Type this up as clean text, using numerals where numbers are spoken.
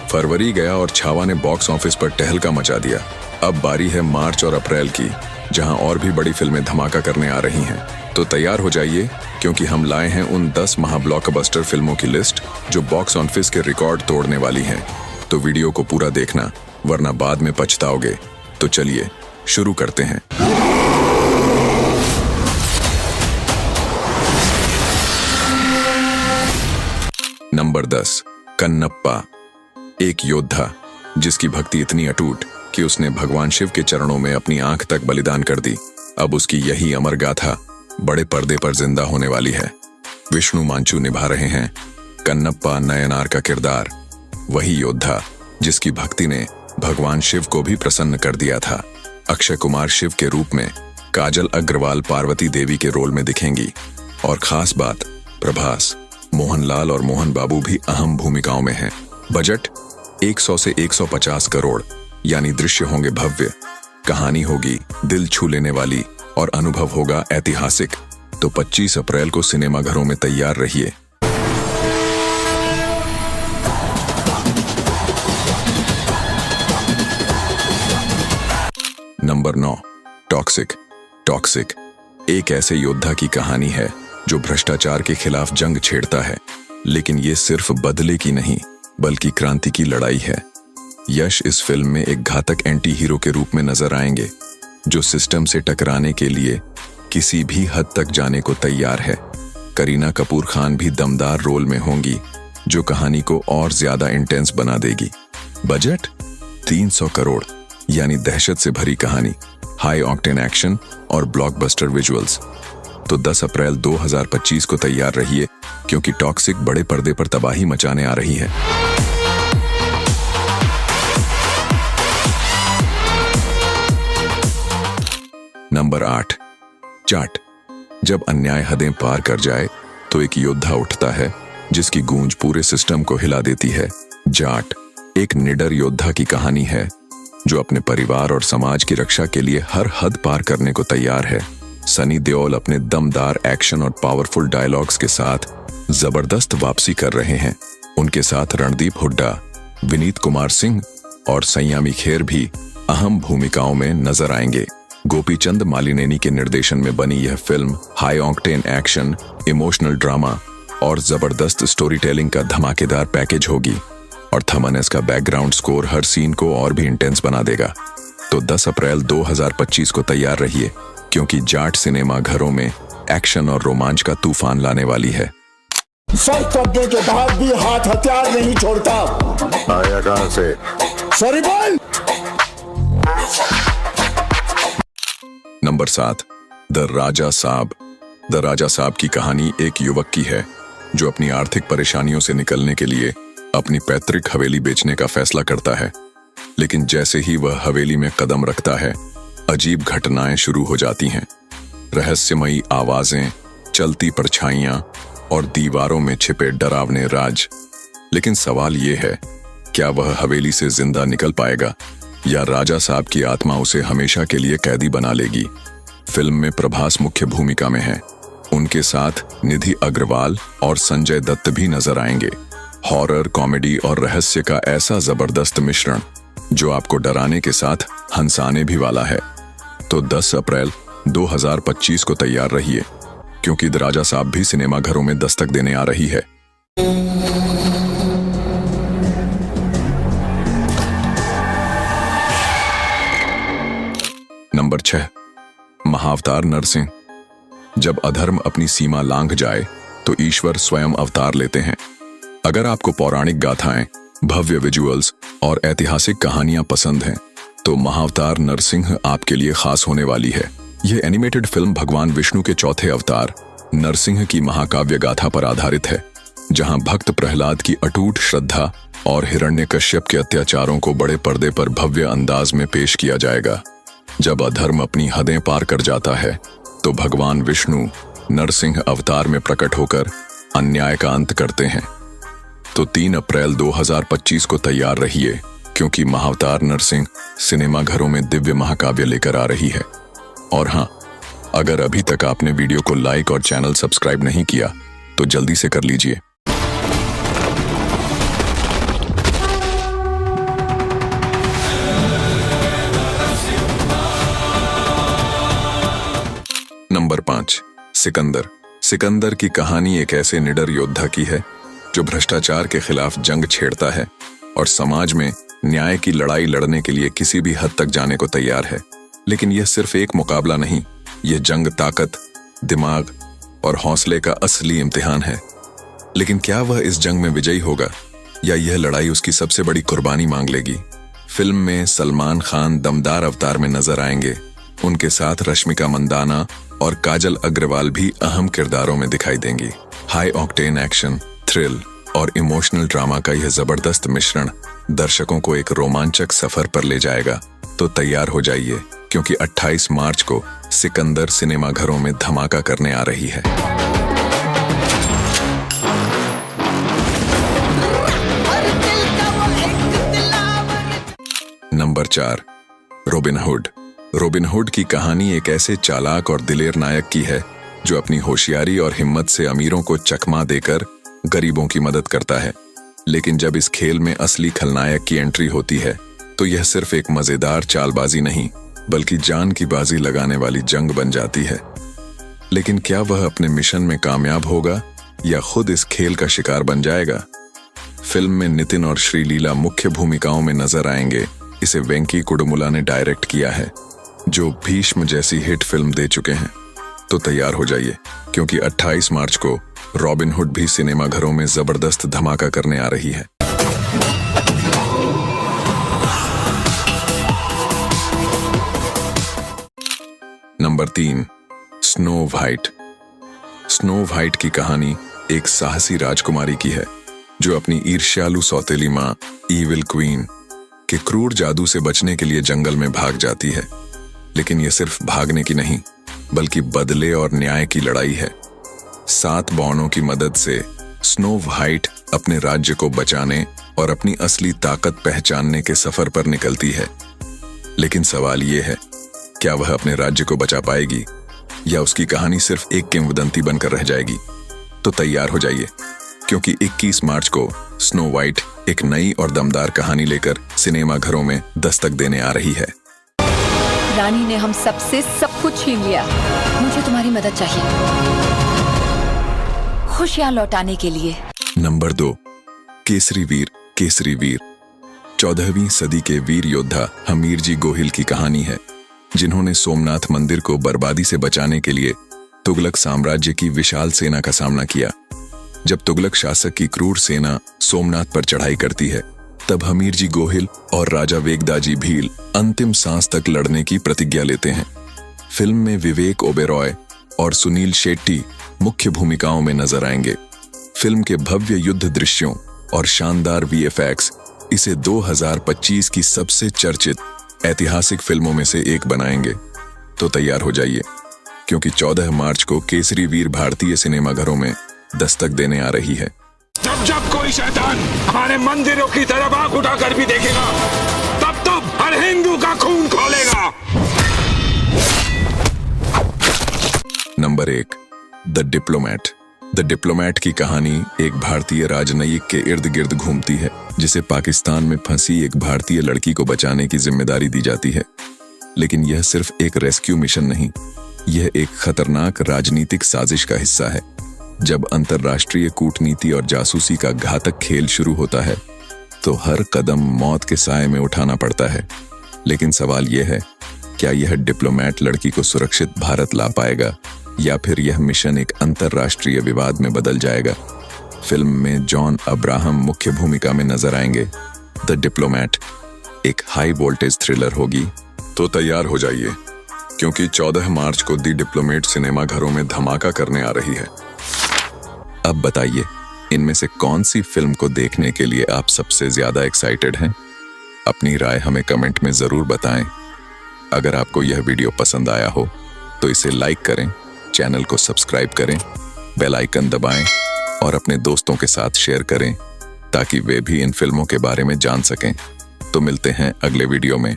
फरवरी गया और छावा ने बॉक्स ऑफिस पर टहलका मचा दिया। अब बारी है मार्च और अप्रैल की, जहां और भी बड़ी फिल्में धमाका करने आ रही हैं। तो तैयार हो जाइए, क्योंकि हम लाए हैं उन 10 महाब्लॉकबस्टर फिल्मों की लिस्ट जो बॉक्स ऑफिस के रिकॉर्ड तोड़ने वाली हैं। तो वीडियो को पूरा देखना, वरना बाद में पछताओगे। तो चलिए शुरू करते हैं। नंबर 10, कन्नप्पा। एक योद्धा जिसकी भक्ति इतनी अटूट कि उसने भगवान शिव के चरणों में अपनी आंख तक बलिदान कर दी। अब उसकी यही अमर गाथा बड़े पर्दे पर जिंदा होने वाली है। विष्णु मांचू निभा रहे हैं कन्नप्पा नयनार का किरदार। वही योद्धा जिसकी भक्ति ने भगवान शिव को भी प्रसन्न कर दिया था। अक्षय कुमार शिव के रूप में, काजल अग्रवाल पार्वती देवी के रोल में दिखेंगी। और खास बात, प्रभास, मोहनलाल और मोहन बाबू भी अहम भूमिकाओं में हैं। बजट 100 से 150 करोड़, यानी दृश्य होंगे भव्य, कहानी होगी दिल छू लेने वाली और अनुभव होगा ऐतिहासिक। तो 25 अप्रैल को सिनेमाघरों में तैयार रहिए। Number 9, toxic. टॉक्सिक एक ऐसे योद्धा की कहानी है जो भ्रष्टाचार के खिलाफ जंग छेड़ता है, लेकिन ये सिर्फ बदले की नहीं बल्कि क्रांति की लड़ाई है। यश इस फिल्म में एक घातक एंटी हीरो के रूप में नजर आएंगे, जो सिस्टम से टकराने के लिए किसी भी हद तक जाने को तैयार है। करीना कपूर खान भी दमदार रोल में होंगी, जो कहानी को और ज्यादा इंटेंस बना देगी। बजट 300 करोड़, यानी दहशत से भरी कहानी, हाई ऑक्टेन एक्शन और ब्लॉकबस्टर विजुअल्स। तो 10 अप्रैल 2025 को तैयार रहिए, क्योंकि टॉक्सिक बड़े पर्दे पर तबाही मचाने आ रही है। नंबर 8, जाट। जब अन्याय हदें पार कर जाए तो एक योद्धा उठता है जिसकी गूंज पूरे सिस्टम को हिला देती है। जाट एक निडर योद्धा की कहानी है जो अपने परिवार और समाज की रक्षा के लिए हर हद पार करने को तैयार है। सनी देओल अपने दमदार एक्शन और पावरफुल डायलॉग्स के साथ जबरदस्त वापसी कर रहे हैं। उनके साथ रणदीप हुड्डा, विनीत कुमार सिंह और सयामी खेर भी अहम भूमिकाओं में नजर आएंगे। गोपीचंद मालिनेनी के निर्देशन में बनी यह film high octane action, emotional drama और जबरदस्त स्टोरी टेलिंग का धमाकेदार पैकेज होगी। और थमनस का बैकग्राउंड स्कोर हर सीन को और भी इंटेंस बना देगा। तो 10 अप्रैल 2025 को तैयार रहिए, क्योंकि जाट सिनेमा घरों में एक्शन और रोमांच का तूफान लाने वाली है। सर करने के बाद भी हाथ हथियार नहीं छोड़ता। आया कहां से? सॉरी बोल। नंबर 7, द राजा साहब। द राजा साहब की कहानी एक युवक की है जो अपनी आर्थिक परेशानियों से निकलने के लिए अपनी पैतृक हवेली बेचने का फैसला करता है। लेकिन जैसे ही वह हवेली में कदम रखता है, अजीब घटनाएं शुरू हो जाती हैं। रहस्यमयी आवाजें, चलती परछाइयां और दीवारों में छिपे डरावने राज। लेकिन सवाल ये है, क्या वह हवेली से जिंदा निकल पाएगा या राजा साहब की आत्मा उसे हमेशा के लिए कैदी बना लेगी? फिल्म में प्रभास मुख्य भूमिका में है। उनके साथ निधि अग्रवाल और संजय दत्त भी नजर आएंगे। हॉरर, कॉमेडी और रहस्य का ऐसा जबरदस्त मिश्रण जो आपको डराने के साथ हंसाने भी वाला है। तो 10 अप्रैल 2025 को तैयार रहिए, क्योंकि द राजा साहब भी सिनेमा घरों में दस्तक देने आ रही है। नंबर 6, महाअवतार नरसिंह। जब अधर्म अपनी सीमा लांघ जाए तो ईश्वर स्वयं अवतार लेते हैं। अगर आपको पौराणिक गाथाएं, भव्य विजुअल्स और ऐतिहासिक कहानियां पसंद हैं, तो महाअवतार नरसिंह आपके लिए खास होने वाली है। यह एनिमेटेड फिल्म भगवान विष्णु के चौथे अवतार नरसिंह की महाकाव्य गाथा पर आधारित है, जहां भक्त प्रहलाद की अटूट श्रद्धा और हिरण्यकश्यप के अत्याचारों को बड़े पर्दे पर भव्य अंदाज में पेश किया जाएगा। जब अधर्म अपनी हदें पार कर जाता है तो भगवान विष्णु नरसिंह अवतार में प्रकट होकर अन्याय का अंत करते हैं। तो 3 अप्रैल 2025 को तैयार रहिए, क्योंकि महाअवतार नरसिंह सिनेमा घरों में दिव्य महाकाव्य लेकर आ रही है। और हाँ, अगर अभी तक आपने वीडियो को लाइक और चैनल सब्सक्राइब नहीं किया तो जल्दी से कर लीजिए। नंबर 5, सिकंदर। सिकंदर की कहानी एक ऐसे निडर योद्धा की है जो भ्रष्टाचार के खिलाफ जंग छेड़ता है और समाज में न्याय की लड़ाई लड़ने के लिए किसी भी हद तक जाने को तैयार है। लेकिन यह सिर्फ एक मुकाबला नहीं, यह जंग ताकत, दिमाग और हौसले का असली इम्तिहान है। लेकिन क्या वह इस जंग में विजयी होगा या यह लड़ाई उसकी सबसे बड़ी कुर्बानी मांग लेगी? फिल्म में सलमान खान दमदार अवतार में नजर आएंगे। उनके साथ रश्मिका मंदाना और काजल अग्रवाल भी अहम किरदारों में दिखाई देंगी। हाई ऑक्टेन एक्शन, थ्रिल और इमोशनल ड्रामा का यह जबरदस्त मिश्रण दर्शकों को एक रोमांचक सफर पर ले जाएगा। तो तैयार हो जाइए, क्योंकि 28 मार्च को सिकंदर सिनेमाघरों में धमाका करने आ रही है। Number 4, robin hood. Robin hood की कहानी एक ऐसे चालाक और दिलेर नायक की है जो अपनी होशियारी और हिम्मत से अमीरों को चकमा देकर गरीबों की मदद करता है। लेकिन जब इस खेल में असली खलनायक की एंट्री होती है तो यह सिर्फ एक मजेदार चालबाजी नहीं, बल्कि जान की बाजी लगाने वाली जंग बन जाती है। लेकिन क्या वह अपने मिशन में कामयाब होगा या खुद इस खेल का शिकार बन जाएगा? फिल्म में नितिन और श्रीलीला मुख्य भूमिकाओं में नजर आएंगे। इसे वेंकी कुडुमुला ने डायरेक्ट किया है, जो भीष्म जैसी हिट फिल्म दे चुके हैं। तो तैयार हो जाइए, क्योंकि 28 मार्च को रॉबिन हुड भी सिनेमाघरों में जबरदस्त धमाका करने आ रही है। Number 3, snow white. Snow white की कहानी एक साहसी राजकुमारी की है जो अपनी ईर्ष्यालु सौतेली मां ईविल क्वीन के क्रूर जादू से बचने के लिए जंगल में भाग जाती है। लेकिन यह सिर्फ भागने की नहीं, बल्कि बदले और न्याय की लड़ाई है। 7 बॉनों की मदद से स्नो व्हाइट अपने राज्य को बचाने और अपनी असली ताकत पहचानने के सफर पर निकलती है। लेकिन सवाल यह है, क्या वह अपने राज्य को बचा पाएगी या उसकी कहानी सिर्फ एक किंवदंती बनकर रह जाएगी? तो तैयार हो जाइए, क्योंकि 21 मार्च को स्नो व्हाइट एक नई और दमदार कहानी लेकर सिनेमाघरों में दस्तक देने आ रही है। रानी ने हम सबसे सब कुछ छीन लिया। मुझे तुम्हारी मदद चाहिए खुशियां लौटाने के लिए। नंबर 2, केसरी वीर। केसरी वीर 14वीं सदी के वीर योद्धा हमीरजी गोहिल की कहानी है, जिन्होंने सोमनाथ मंदिर को बर्बादी से बचाने के लिए तुगलक साम्राज्य की विशाल सेना का सामना किया। जब तुगलक शासक की क्रूर सेना सोमनाथ पर चढ़ाई करती है, तब हमीरजी गोहिल और राजा वेगदाजी भील अंतिम सांस तक लड़ने की प्रतिज्ञा लेते हैं। फिल्म में विवेक ओबेरॉय और सुनील शेट्टी मुख्य भूमिकाओं में नजर आएंगे। फिल्म के भव्य युद्ध दृश्यों और शानदार वीएफएक्स इसे 2025 की सबसे चर्चित ऐतिहासिक फिल्मों में से एक बनाएंगे। तो तैयार हो जाइए, क्योंकि 14 मार्च को केसरी वीर भारतीय सिनेमाघरों में दस्तक देने आ रही है। जब जब कोई शैतान हमारे मंदिरों की तरफ आंख उठाकर भी देखेगा, तब तब हर हिंदू का खून खोलेगा। Number 1, the diplomat. The diplomat की कहानी एक भारतीय राजनयिक के इर्द गिर्द घूमती है, जिसे पाकिस्तान में फंसी एक भारतीय लड़की को बचाने की जिम्मेदारी दी जाती है। लेकिन यह सिर्फ एक रेस्क्यू मिशन नहीं, यह एक खतरनाक राजनीतिक साजिश का हिस्सा है। जब अंतर्राष्ट्रीय कूटनीति और जासूसी का घातक खेल शुरू होता है, तो हर कदम मौत के साए में उठाना पड़ता है। लेकिन सवाल यह है, क्या यह डिप्लोमैट लड़की को सुरक्षित भारत ला पाएगा या फिर यह मिशन एक अंतर्राष्ट्रीय विवाद में बदल जाएगा? फिल्म में जॉन अब्राहम मुख्य भूमिका में नजर आएंगे। द डिप्लोमैट एक हाई वोल्टेज थ्रिलर होगी। तो तैयार हो जाइए, क्योंकि 14 मार्च को द डिप्लोमेट सिनेमाघरों में धमाका करने आ रही है। अब बताइए, इनमें से कौन सी फिल्म को देखने के लिए आप सबसे ज्यादा एक्साइटेड हैं? अपनी राय हमें कमेंट में जरूर बताएं। अगर आपको यह वीडियो पसंद आया हो तो इसे लाइक करें, चैनल को सब्सक्राइब करें, बेल आइकन दबाएं और अपने दोस्तों के साथ शेयर करें, ताकि वे भी इन फिल्मों के बारे में जान सकें। तो मिलते हैं अगले वीडियो में।